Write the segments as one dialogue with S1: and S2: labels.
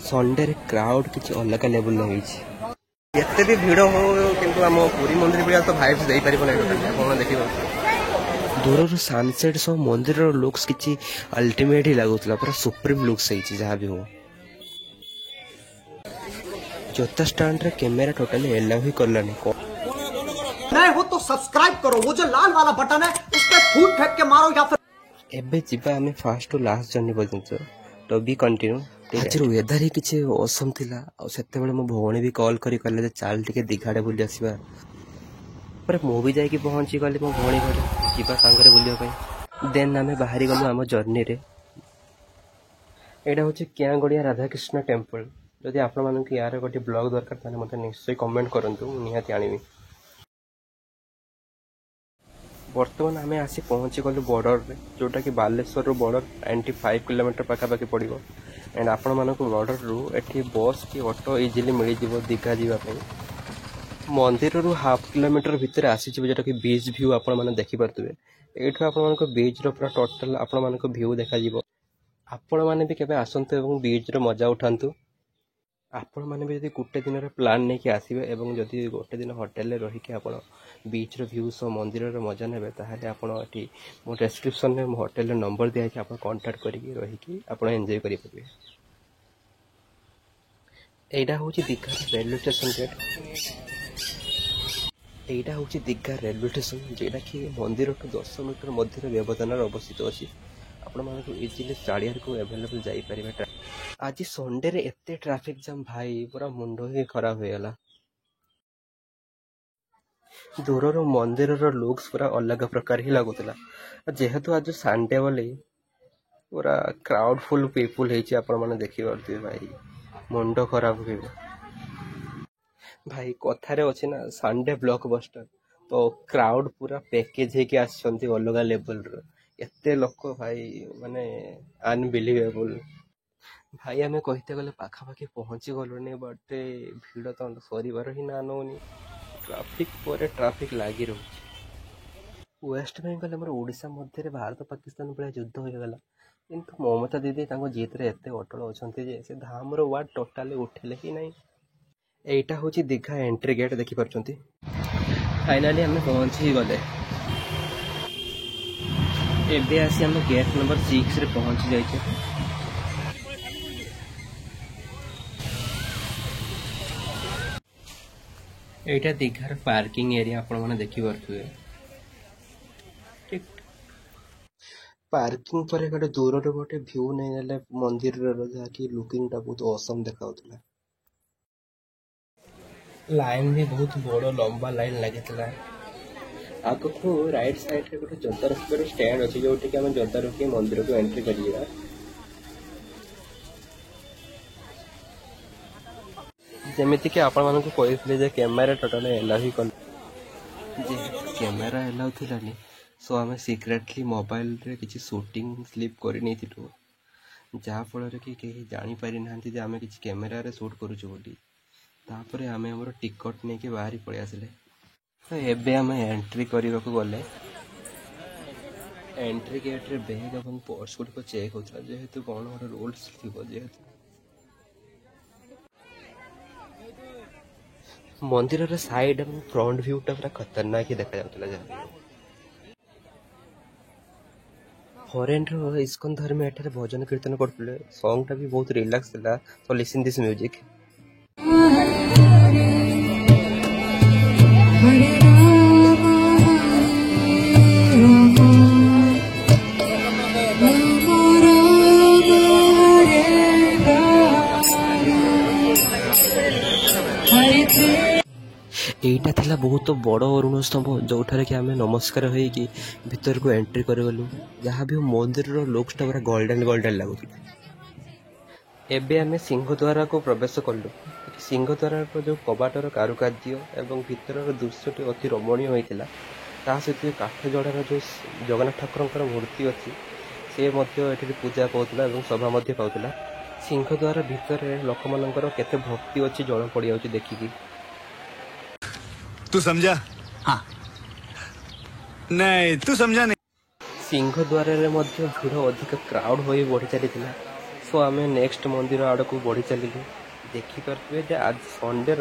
S1: Sunday crowd किसी अलग level एते भी भिड़ हो किंतु आम पुरी मंदिर भैया तो भाइब्स दे पार ना देखिए दूर सनसेट सब मंदिर लुक्स किसी अल्टीमेट ही लगुला पूरा सुप्रीम लुक्स जहाँ भी हो जोता स्टैंड रे कैमरा टोटली एलाउ ही करलानी
S2: नए हो तो सब्सक्राइब करो, वो जो लाल वाला बटन है उस पर फूट फेंक के मारो या फिर
S1: एबे जीवा हमें फास्ट टू लास्ट जर्नी पर्यंत तो बी कंटिन्यू आज वेदर ही किसी औसम थिला और सेते बेले मो भौणी भी कॉल करी कहले जे चाल टिके दिघाड़े बुली आसीबा पर मु भी जाई कि पहुंची गली मो भौणी कहले जीवा सांगरे बुलियो पई देन आमे बाहरी गलो हम जर्नी रे एडा होचे क्यागड़िया राधाकृष्ण टेम्पल जदि आपण मानक यार गोटे ब्लॉग दरकार ताने मते निश्चय कमेंट करंतु निहाती आनिबी बर्तमान आम आसी पहुँची गलु बॉर्डर रे जोटा कि बालेश्वर बॉर्डर 95 किलोमीटर पाखापाखि पड़ो एंड आपण मानक बॉर्डर रु एठी बस कि ऑटो इजिली मिल जिवो दीघा जीवाई मंदिर रु हाफ किलोमीटर भितर आसी जोटा कि बीच व्यू आपण माने देखि पारतबे एठु आपण मानक बीच रो पूरा टोटल आपण मानक व्यू देखा जिवो आपण माने भी केबे आसंतु एवं बीच रो मजा उठांतु आपण माने भी जदि गोटे दिन प्लान नहीं कि आसबे एवं जदि गोटे दिन होटेल रे रही कि आपण बीच रो व्यू सो मंदिर रो मजा नेबे ताहाले आपण एठी मो डिस्क्रिप्शन में होटेल रे नंबर दिया छै आपण कांटेक्ट करिकि रही कि आपण एन्जॉय करि परबे एडा होची दीघा रेलवे स्टेशन गेट एडा होची दीघा रेलवे स्टेशन जेडा कि मंदिर टू 10 मीटर मध्य व्यवधान अवस्थित अछि आपण मानक इजिली चाड़ियार को अवेलेबल जाई परिबे आज संडे रे एते ट्रैफिक जाम भाई पूरा मुंडो ही खराब हो गला दूर मंदिर लुक्स पूरा अलग प्रकार ही लगुला जेहेतु आज संडे बोले पूरा क्राउड फुल पीपुल है आपण माने देखि पारथि भाई मुंडो खराब हो भाई कथारे अछि ना संडे ब्लॉकबस्टर तो क्राउड पूरा पैकेज है कि आछंती अलग लेवल रो एते लोक भाई माने अनबिलीवेबल भाई आम कहते गले पाखापाखि पहुँची गलुनी बट भिड़ तो सर ही ना नौनी ट्राफिक पर ट्राफिक लगी रोचे वेस्ट बेंगल आम ओडिशा मध्य भारत पाकिस्तान भाया युद्ध हो गला किंतु ममता दीदी जीत रे एते अटल अच्छा से धाम रो वार्ड टोटाली उठेले ही नहीं एटा हूँ दीघा एंट्री गेट देखिपार फाइनाली आम पहुँची गले एबे आसी आम गेट नंबर 6 रे पहुँची जाइए एटा दीघार पार्किंग एरिया आपण माने देखि पारथुए ठीक पार्किंग पर गोटे दूर रे गोटे व्यू नहीं नेले मंदिर रो जहा कि लुकिंग टा बहुत ऑसम देखाउतला लाइन भी बहुत बड़ लंबा लाइन लागितला आगो को राइट साइड रे गोटे जंतर रखिबार स्टैंड अछि जोटी कि हम जंतर रखि मंदिर को एंट्री करिया जमीती कि आपण मानक कहते जे कैमेरा टोटल एलाउ ही कल जे कैमेरा एलाउ थिलानी सो आम सिक्रेटली मोबाइल रे किसी शूटिंग स्लिप कर नहीं थी जहाँ फल कि कहीं जापारी ना आम कि कैमेरा रे शूट करुचु बोली तापर आम आम टिकट नहीं कि बाहरी पड़े आसिले तो एबे आम एंट्री करने को गले एंट्री गेट रे बैग और पर्स गुड़िक चेक होता जेहेतु कौन गोटे रूल्स थी जेहेतु मंदिर रे साइड और फ्रंट व्यू टा पूरा खतरनाक ही देखा जाउतला जहाँ फॉरेन रो इस्कन धर्म एठारे भजन कीर्तन करथले सॉन्ग टा भी बहुत रिलैक्स थिला तो लिसन दिस म्यूजिक एटा थिला बहुत बड़ अरुण स्तंभ जो कि आम नमस्कार हो भीतर को एंट्री करगलु जहाँ भी मंदिर लुक्सटा पूरा गोल्डन गोल्डन लगुला एबे आम सिंहद्वार को प्रवेश कलु सिंहद्वार को जो कबाटर कारुकार्य एवं भीतर दृश्यटी अति रमणीय होता ता सहित काठ जड़ार जो जगन्नाथ ठाकुर मूर्ति अच्छी से पूजा पाला सभा पाला सिंहद्वार भितर लोक मानकर केते भक्ति अच्छी जन पड़ जाऊँ देखिकी
S3: तू समझा? हाँ नहीं तू समझा नहीं।
S1: सिंहद्वार भिड़ अधिक क्राउड हो बढ़ी चली सो आम नेक्स्ट मंदिर आड़ को बढ़ी चलिए देखिपे आज संडे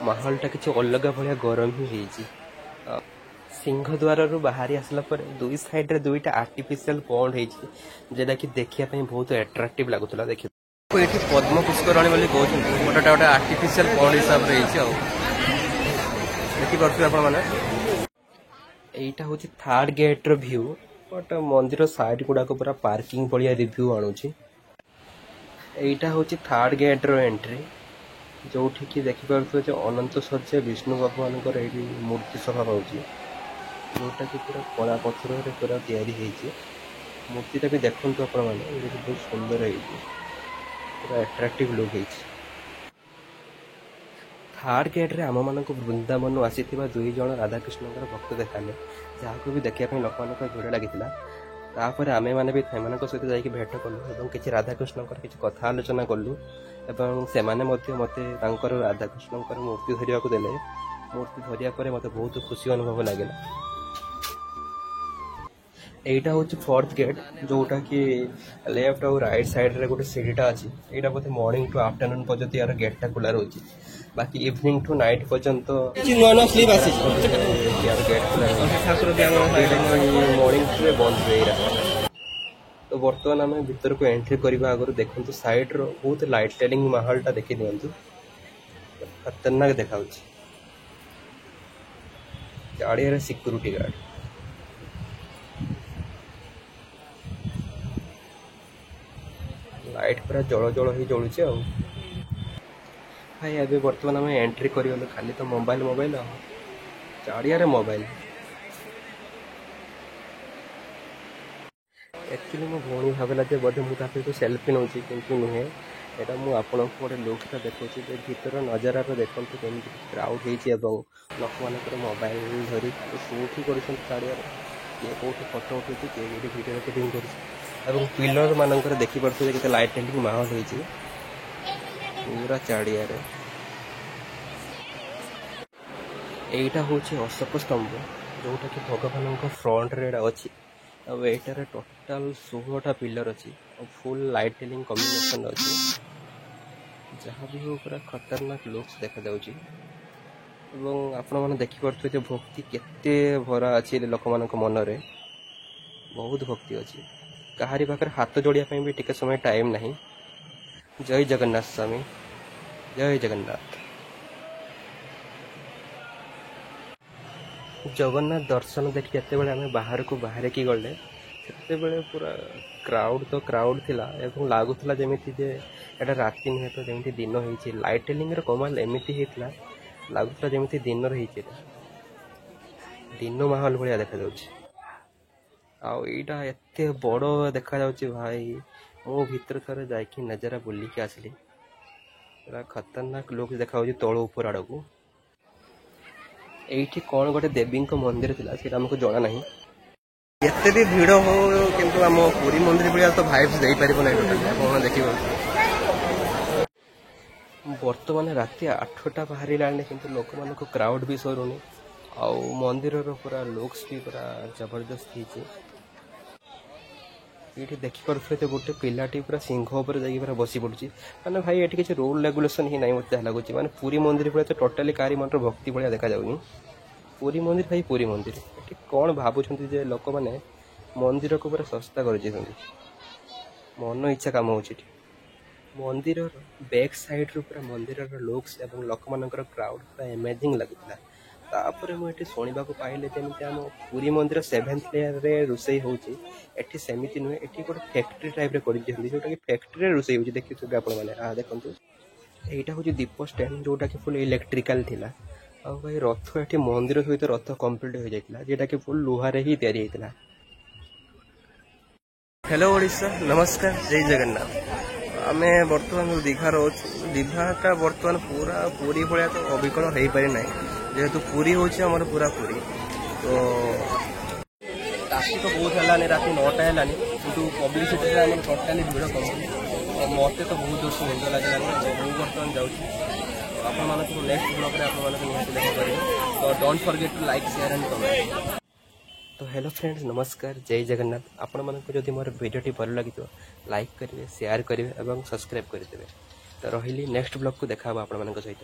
S1: माहौलटा किसी अलग भाया गरम ही सिंहद्वार बाहरी आसला दुई साइड रे दुईटा आर्टिफिशियल पॉन्ड होटा कि देखापी बहुत एट्राक्टिव लगुला देखिए ये पद्म पुष्करणी बोली कहते गोटे गोटे आर्टिफिशियल पॉन्ड हिसाब से देखिपे आपटा हूँ थर्ड गेट रो व्यू बट मंदिर साइड गुड़ाक पूरा पार्किंग भलिया रिव्यू आणुची एटा हूँ थर्ड गेट रो एंट्री जो कि देखिपे जो अनंत सज्जा विष्णु भगवान मूर्ति सभा पाँच जोटा कि पूरा कला पथर पूरा या मूर्तिटा भी देखूँ आपण मैंने बहुत सुंदर है पूरा एट्राक्टिव लुक है थर्ड गेट रे आम मान वृंदावन आसी दुई जन राधाकृष्ण भक्त देखाले जहाँ भी देखापी लोक मान भिड़ लगी तापर आमे माने भी सहित जाकि भेट कलु किसी राधाकृष्ण किसी कथा आलोचना कलु से मते राधाकृष्ण मूर्ति धरिया देले मूर्ति धरिया पर मते बहुत खुशी अनुभव लगे एटा हूँ फोर्थ गेट जोटा कि लेफ्ट और राइट साइड रे गोटे सीढ़ीटा अच्छी यहाँ बोधे मॉर्निंग टू आफ्टरनून पर्यंत यार गेटा खुला रोचे बाकी इवनिंग टू नाइट पर्यंत मॉर्निंग टू बंद हुए तो बर्तमान आम भीतर को एंट्री करने आगे देखो साइड रो बहुत लाइट टेलिंग माहौलटा देखी दिंतु खतरनाक देखा चारिया सिक्यूरीटी गार्ड लाइट पूरा जल जल ही जलुचे भाई अभी बर्तमान आम एंट्री करगलु खाली तो मोबाइल मोबाइल चारिया मोबाइल एक्चुअली मो भौणी भावला बोधे मुझे सेल्फी नौ कि नुहे यहाँ मुझे आपको गोटे लुकटा देखा भीतर नजारा देखते कमी क्राउड हो लोक मान मोबाइल धरी शूट कर चारिया किए कौट फटो उठे किए वीडियो रिकॉर्डिंग कर पिलर मानक देखिपे के लाइट टेंटिंग माहौल हो पूरा चारिया यहीटा हूँ अशोक स्तंभ जोटा कि भगवान फ्रंट रे अच्छी आईटार टोटाल 16टा पिलर अच्छी फुल लाइट टेलिंग कॉम्बिनेशन अच्छी जहाँ भी हो पूरा खतरनाक लुक्स देखा जाउची आपण मैंने देखिपे भक्ति केते भरा अच्छी लोक मान मन रे बहुत भक्ति अच्छी कहारी पाखे हाथ जोड़िया भी टिके समय टाइम नहीं जय जगन्नाथ स्वामी जय जगन्नाथ जगन्नाथ दर्शन देखी जिते आम बाहर को बाहर की गले से पूरा क्राउड तो क्राउड थिला एवं लगुला जमीती जे एटा राति नुहे तो जमी दिन होती लाइट टेलिंग कमाल एमती होता लगुला जमी दिन रही दिन माहौल भाया देखा आईटा एत बड़ देखा भाई मो भीतर थोड़े जाकि नजारा बुलिकी आसली पूरा खतरनाक लोक देखा तल ऊपर आड़ को ये कौन गोटे देवी मंदिर थी आमको जना ना एते भी भिड़ हो किंतु आम पुरी मंदिर भाया तो भाइब्स दे पार कौन देख बर्तमान राति 8टा बाहर कि लोक मान क्राउड भी सरुनी आ मंदिर पूरा लुक्स भी पूरा जबरदस्त ये देखिपे गोटे पिलाटी पूरा सिंह पूरा बसी पड़ी मैंने भाई ये किसी रूल रेगुलेशन ही नहीं मत लगुच मैंने पुरी मंदिर भाई तो टोटाली कारी मन भक्ति भाया देखा जाऊनी पुरी मंदिर भाई पुरी मंदिर ये कौन भावुं जे लोक मैंने मंदिर को पूरा सस्ता कर मन इच्छा कम हो मंदिर बैक साइड रू पूरा मंदिर लुक्स और लोक मान क्राउड पूरा अमेजिंग लगुला तापर मुझे शुणा पाइले जमी आम पुरी मंदिर 7th लेयर रे रोसई होती सेमती नुहे ये गोटे फैक्ट्री टाइप जोटा कि फैक्ट्री रोसई हो देखिए आपने देखो यहाँ हूँ दीप स्टैंड जोटा कि फुल इलेक्ट्रिकल थिला आ भाई रथ ये मंदिर सहित रथ कम्प्लीट हो जाता जोटा कि फुल लुहार ही तैयारी होता। हेलो ओडिशा नमस्कार जय जगन्नाथ आम बर्तमान दीघार दीघाटा बर्तमान पूरा पूरी भाया तो अविकल हो पारे ना जेहेतु पूरी हूँ आम पूरा पूरी तो राति तो बहुत है राति 9टा है कि पब्लिसिटी आम टोटाली भिड़ कम मत तो बहुत जोर से मुझे लगे मुझे बर्तमान जाऊँगी आपको नेक्स्ट ब्लॉग में आपको निहाती देखा करेंगे तो don't forget to like share and comment. तो हेलो फ्रेंड्स, नमस्कार, जय जगन्नाथ। आपण मानक जदि मोर वीडियोटी भल लगी लाइक करेंगे, शेयर करेंगे और सब्सक्राइब करदे। तो रही नेक्स्ट ब्लॉग को देखा आपण सहित।